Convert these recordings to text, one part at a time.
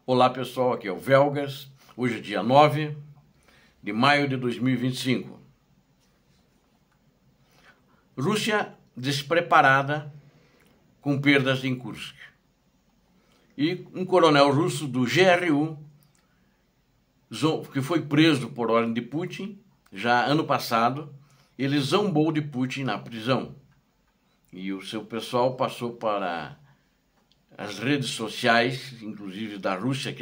Olá pessoal, aqui é o Velgas, hoje é dia 9 de maio de 2025. Rússia despreparada com perdas em Kursk. E um coronel russo do GRU, que foi preso por ordem de Putin, já ano passado, ele zombou de Putin na prisão. E o seu pessoal passou para as redes sociais, inclusive da Rússia,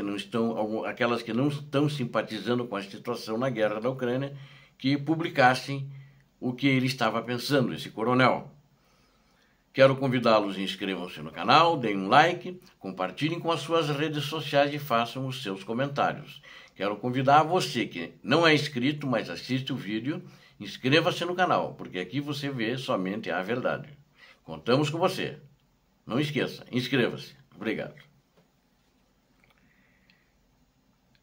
aquelas que não estão simpatizando com a situação na guerra da Ucrânia, que publicassem o que ele estava pensando, esse coronel. Quero convidá-los a inscrevam-se no canal, deem um like, compartilhem com as suas redes sociais e façam os seus comentários. Quero convidar você que não é inscrito, mas assiste o vídeo, inscreva-se no canal, porque aqui você vê somente a verdade. Contamos com você. Não esqueça, inscreva-se. Obrigado.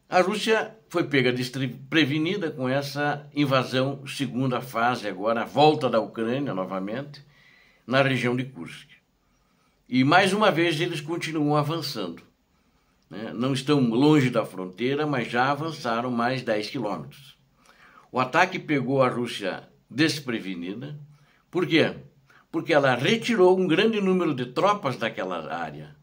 A Rússia foi pega desprevenida com essa invasão, segunda fase agora, a volta da Ucrânia novamente, na região de Kursk. E mais uma vez eles continuam avançando. Não estão longe da fronteira, mas já avançaram mais 10 quilômetros. O ataque pegou a Rússia desprevenida. Por quê? Porque ela retirou um grande número de tropas daquela área,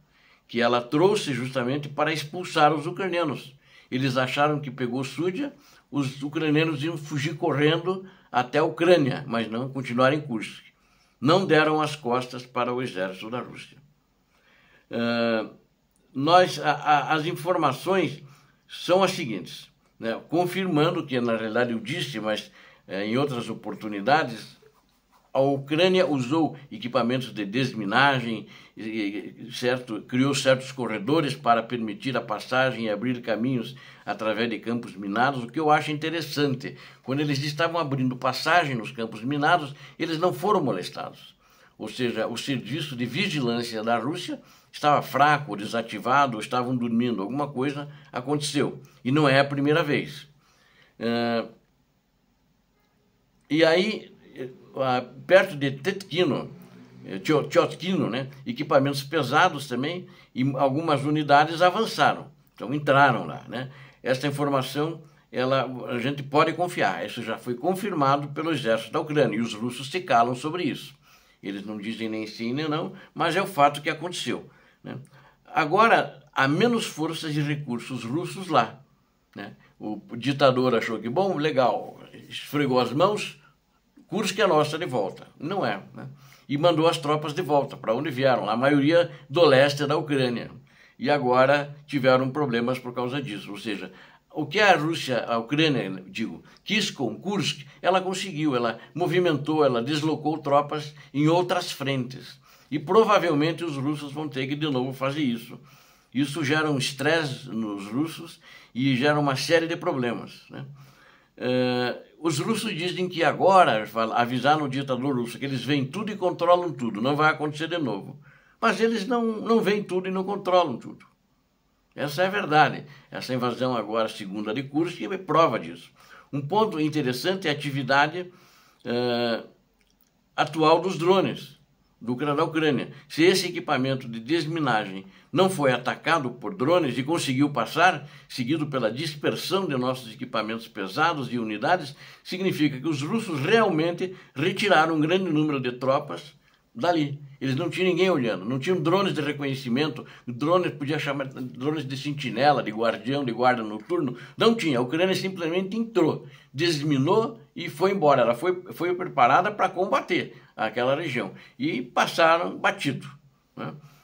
que ela trouxe justamente para expulsar os ucranianos. Eles acharam que pegou Súdia, os ucranianos iam fugir correndo até a Ucrânia, mas não continuaram em Kursk. Não deram as costas para o exército da Rússia. As informações são as seguintes, confirmando que na realidade eu disse, mas em outras oportunidades, a Ucrânia usou equipamentos de desminagem, criou certos corredores para permitir a passagem e abrir caminhos através de campos minados, o que eu acho interessante. Quando eles estavam abrindo passagem nos campos minados, eles não foram molestados. Ou seja, o serviço de vigilância da Rússia estava fraco, desativado, ou estavam dormindo, alguma coisa aconteceu. E não é a primeira vez. E aí, perto de Tetkino, equipamentos pesados também, e algumas unidades avançaram, então entraram lá. Essa informação, a gente pode confiar, isso já foi confirmado pelo exército da Ucrânia, e os russos se calam sobre isso. Eles não dizem nem sim nem não, mas é o fato que aconteceu. Agora, há menos forças e recursos russos lá. O ditador achou que, bom, legal, esfregou as mãos, Kursk é nossa de volta. Não é. E mandou as tropas de volta, para onde vieram, a maioria do leste da Ucrânia. E agora tiveram problemas por causa disso. Ou seja, o que a Ucrânia, quis com Kursk, ela conseguiu, ela movimentou, ela deslocou tropas em outras frentes. E provavelmente os russos vão ter que de novo fazer isso. Isso gera um estresse nos russos e gera uma série de problemas. Os russos dizem que agora, avisaram o ditador russo, que eles veem tudo e controlam tudo, não vai acontecer de novo. Mas eles não veem tudo e não controlam tudo. Essa é a verdade. Essa invasão agora, segunda de Kursk, é prova disso. Um ponto interessante é a atividade atual dos drones da Ucrânia. Se esse equipamento de desminagem não foi atacado por drones e conseguiu passar, seguido pela dispersão de nossos equipamentos pesados e unidades, significa que os russos realmente retiraram um grande número de tropas dali. Eles não tinham ninguém olhando, não tinham drones de reconhecimento, drones, podia chamar drones de sentinela, de guardião, de guarda noturno, não tinha. A Ucrânia simplesmente entrou, desminou e foi embora. Ela foi preparada para combater aquela região e passaram batido.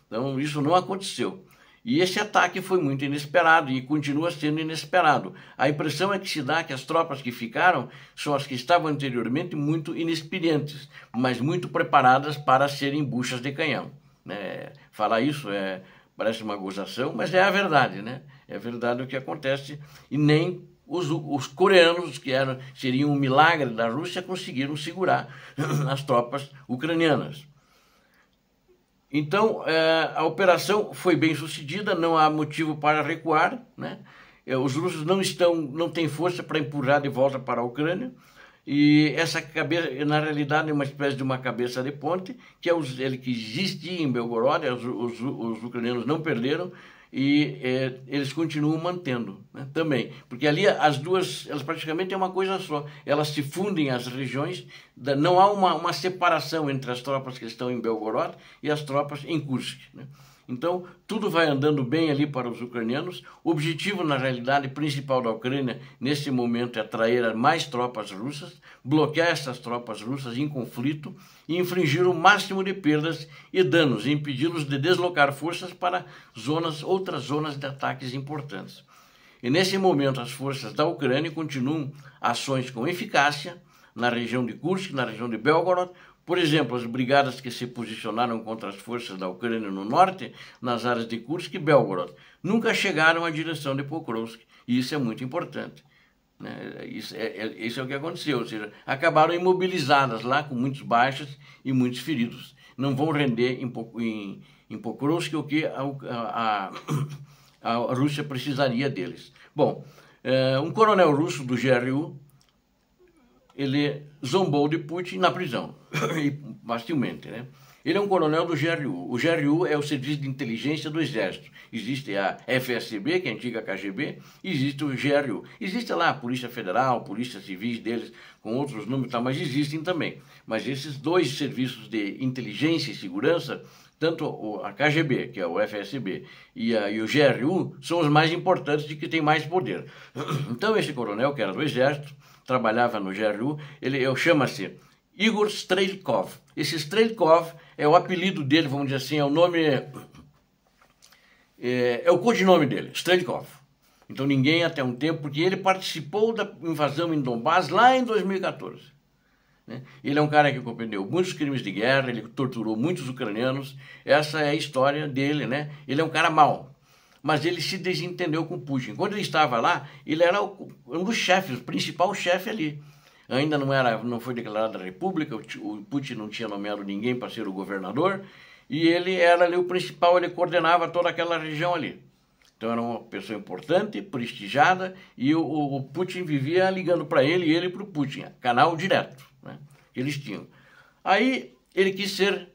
Então isso não aconteceu. E esse ataque foi muito inesperado e continua sendo inesperado. A impressão é que se dá que as tropas que ficaram são as que estavam anteriormente muito inexperientes, mas muito preparadas para serem buchas de canhão. Falar isso parece uma gozação, mas é a verdade. É verdade o que acontece. E nem os coreanos, que seriam um milagre da Rússia, conseguiram segurar as tropas ucranianas. Então, a operação foi bem sucedida, não há motivo para recuar. Os russos não têm força para empurrar de volta para a Ucrânia. E essa cabeça, na realidade, é uma espécie de uma cabeça de ponte, que é ele que existia em Belgorod, os ucranianos não perderam, eles continuam mantendo, né, também, porque ali as duas, elas praticamente é uma coisa só, elas se fundem as regiões, não há uma separação entre as tropas que estão em Belgorod e as tropas em Kursk, né? Então, tudo vai andando bem ali para os ucranianos. O objetivo, na realidade, principal da Ucrânia, nesse momento, é atrair mais tropas russas, bloquear essas tropas russas em conflito e infligir o máximo de perdas e danos, e impedi-los de deslocar forças para outras zonas de ataques importantes. E nesse momento, as forças da Ucrânia continuam ações com eficácia na região de Kursk, na região de Belgorod. Por exemplo, as brigadas que se posicionaram contra as forças da Ucrânia no norte, nas áreas de Kursk e Belgorod, nunca chegaram à direção de Pokrovsk, e isso é muito importante, né? Isso é o que aconteceu, ou seja, acabaram imobilizadas lá, com muitos baixos e muitos feridos. Não vão render em Pokrovsk o que a Rússia precisaria deles. Bom, um coronel russo do GRU, ele zombou de Putin na prisão, facilmente, né? Ele é um coronel do GRU. O GRU é o Serviço de Inteligência do Exército. Existe a FSB, que é a antiga KGB, e existe o GRU. Existe lá a Polícia Federal, Polícia Civis deles, com outros números, mas existem também. Mas esses dois serviços de inteligência e segurança, tanto a KGB, que é o FSB, e o GRU, são os mais importantes e que têm mais poder. Então esse coronel, que era do Exército, trabalhava no GRU, ele chama-se Igor Strelkov. Esse Strelkov é o apelido dele, vamos dizer assim, é o nome, é o codinome dele, Strelkov. Então ninguém até um tempo, porque ele participou da invasão em Donbass lá em 2014. Né? Ele é um cara que cometeu muitos crimes de guerra, ele torturou muitos ucranianos, essa é a história dele, né? Ele é um cara mau. Mas ele se desentendeu com Putin. Quando ele estava lá, ele era um dos chefes, o principal chefe ali. Ainda não foi declarada a república, o Putin não tinha nomeado ninguém para ser o governador, e ele era ali o principal, ele coordenava toda aquela região ali. Então era uma pessoa importante, prestigiada, e o Putin vivia ligando para ele e ele para o Putin, canal direto, né, que eles tinham. Aí ele quis ser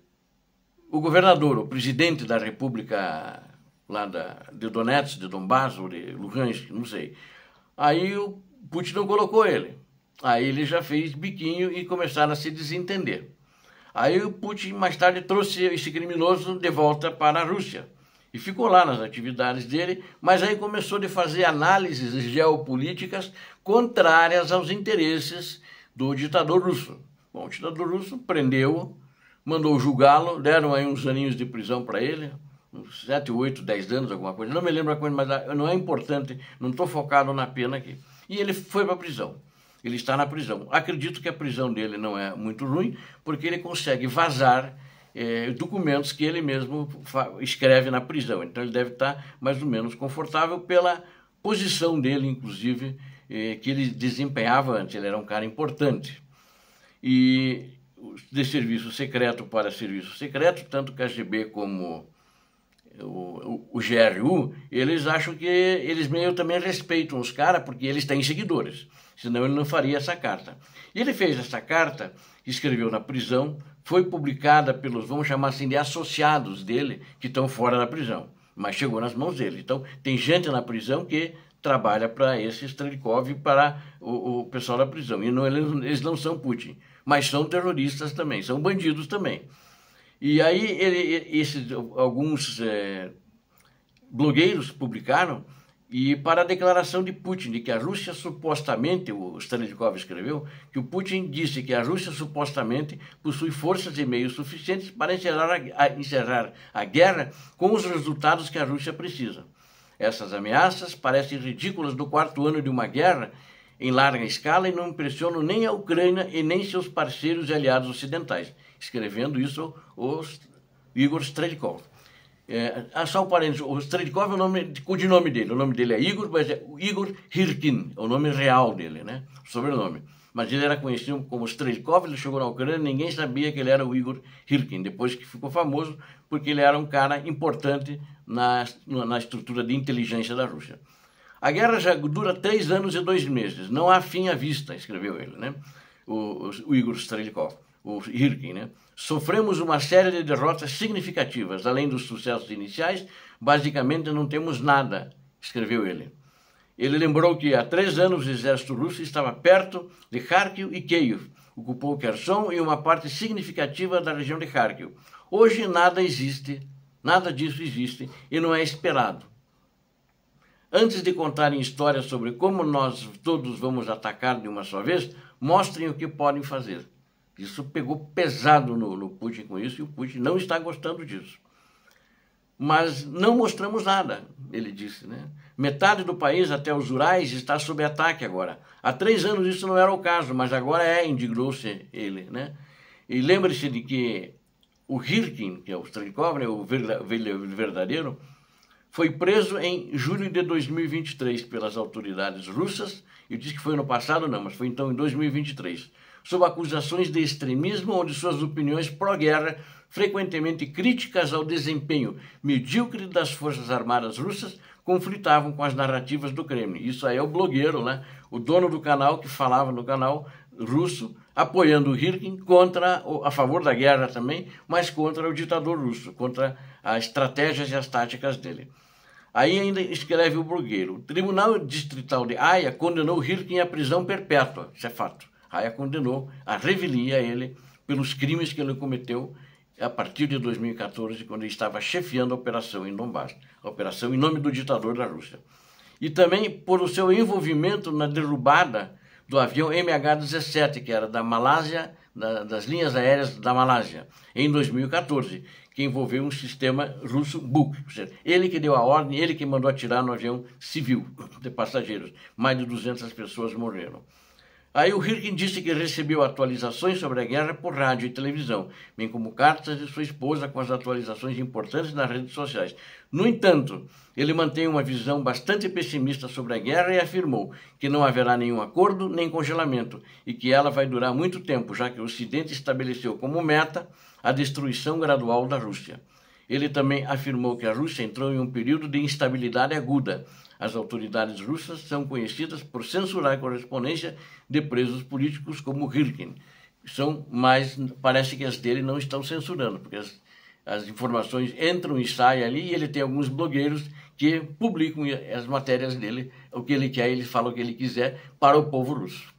o governador, o presidente da república lá de Donetsk, de Donbass ou de Luhansk, não sei. Aí o Putin não colocou ele. Aí ele já fez biquinho e começaram a se desentender. Aí o Putin mais tarde trouxe esse criminoso de volta para a Rússia e ficou lá nas atividades dele, mas aí começou a fazer análises geopolíticas contrárias aos interesses do ditador russo. Bom, o ditador russo prendeu-o, mandou julgá-lo, deram aí uns aninhos de prisão para ele, uns 7, 8, 10 anos, alguma coisa. Não me lembro a coisa, mas não é importante, não estou focado na pena aqui. E ele foi para a prisão. Ele está na prisão. Acredito que a prisão dele não é muito ruim, porque ele consegue vazar documentos que ele mesmo escreve na prisão. Então ele deve estar mais ou menos confortável pela posição dele, inclusive, que ele desempenhava antes. Ele era um cara importante. E de serviço secreto para serviço secreto, tanto o KGB como o GRU, eles acham que eles meio também respeitam os caras, porque eles têm seguidores, senão ele não faria essa carta. E ele fez essa carta, escreveu na prisão, foi publicada pelos, vamos chamar assim, de associados dele, que estão fora da prisão, mas chegou nas mãos dele. Então, tem gente na prisão que trabalha para esse Strelkov e para o pessoal da prisão. E não, eles não são Putin, mas são terroristas também, são bandidos também. E aí alguns blogueiros publicaram, e para a declaração de Putin, de que a Rússia supostamente, o Strelkov escreveu, que o Putin disse que a Rússia supostamente possui forças e meios suficientes para encerrar a guerra com os resultados que a Rússia precisa. Essas ameaças parecem ridículas do quarto ano de uma guerra em larga escala e não impressionam nem a Ucrânia e nem seus parceiros e aliados ocidentais. Escrevendo isso, o Igor Strelkov. Só um parênteses, o Strelkov é o codinome dele. O nome dele é Igor, mas é Igor Hirkin, é o nome real dele, né? O sobrenome. Mas ele era conhecido como Strelkov, ele chegou na Ucrânia, ninguém sabia que ele era o Igor Hirkin, depois que ficou famoso, porque ele era um cara importante na estrutura de inteligência da Rússia. A guerra já dura 3 anos e 2 meses, não há fim à vista, escreveu ele, né? O Igor Strelkov. o Hirkin, né? Sofremos uma série de derrotas significativas, além dos sucessos iniciais, basicamente não temos nada, escreveu ele. Ele lembrou que há 3 anos o exército russo estava perto de Kharkiv e Kiev, ocupou Kherson e uma parte significativa da região de Kharkiv. Hoje nada disso existe e não é esperado. Antes de contarem histórias sobre como nós todos vamos atacar de uma só vez, mostrem o que podem fazer. Isso pegou pesado no Putin com isso, e o Putin não está gostando disso. Mas não mostramos nada, ele disse, né? Metade do país, até os Urais, está sob ataque agora. Há 3 anos isso não era o caso, mas agora indignou-se ele, né? E lembre-se de que o Hirkin, que é o Strelkov, né, o verdadeiro, foi preso em julho de 2023 pelas autoridades russas. Eu disse que foi no passado, não, mas foi então em 2023, sob acusações de extremismo, onde suas opiniões pró-guerra, frequentemente críticas ao desempenho medíocre das Forças Armadas Russas, conflitavam com as narrativas do Kremlin. Isso aí é o blogueiro, né? O dono do canal, que falava no canal russo, apoiando o Hirkin a favor da guerra também, mas contra o ditador russo, contra as estratégias e as táticas dele. Aí ainda escreve o blogueiro: o Tribunal Distrital de Haia condenou Hirkin à prisão perpétua, isso é fato. Haia condenou a revelia ele pelos crimes que ele cometeu a partir de 2014, quando ele estava chefiando a operação em Donbass, a operação em nome do ditador da Rússia. E também por o seu envolvimento na derrubada do avião MH17, que era da Malásia, das linhas aéreas da Malásia, em 2014, que envolveu um sistema russo Buk. Ele que deu a ordem, ele que mandou atirar no avião civil de passageiros. Mais de 200 pessoas morreram. Aí o Hirkin disse que recebeu atualizações sobre a guerra por rádio e televisão, bem como cartas de sua esposa com as atualizações importantes nas redes sociais. No entanto, ele mantém uma visão bastante pessimista sobre a guerra e afirmou que não haverá nenhum acordo nem congelamento e que ela vai durar muito tempo, já que o Ocidente estabeleceu como meta a destruição gradual da Rússia. Ele também afirmou que a Rússia entrou em um período de instabilidade aguda. As autoridades russas são conhecidas por censurar a correspondência de presos políticos como Hirkin. Mas parece que as dele não estão censurando, porque as informações entram e saem ali, e ele tem alguns blogueiros que publicam as matérias dele, o que ele quer, ele fala o que ele quiser para o povo russo.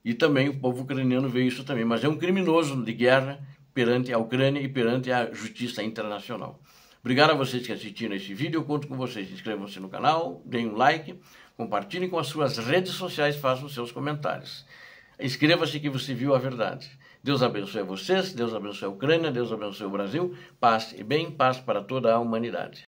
E também o povo ucraniano vê isso também, mas é um criminoso de guerra perante a Ucrânia e perante a justiça internacional. Obrigado a vocês que assistiram esse vídeo, eu conto com vocês. Inscrevam-se no canal, deem um like, compartilhem com as suas redes sociais, façam seus comentários. Inscreva-se que você viu a verdade. Deus abençoe vocês, Deus abençoe a Ucrânia, Deus abençoe o Brasil, paz e bem, paz para toda a humanidade.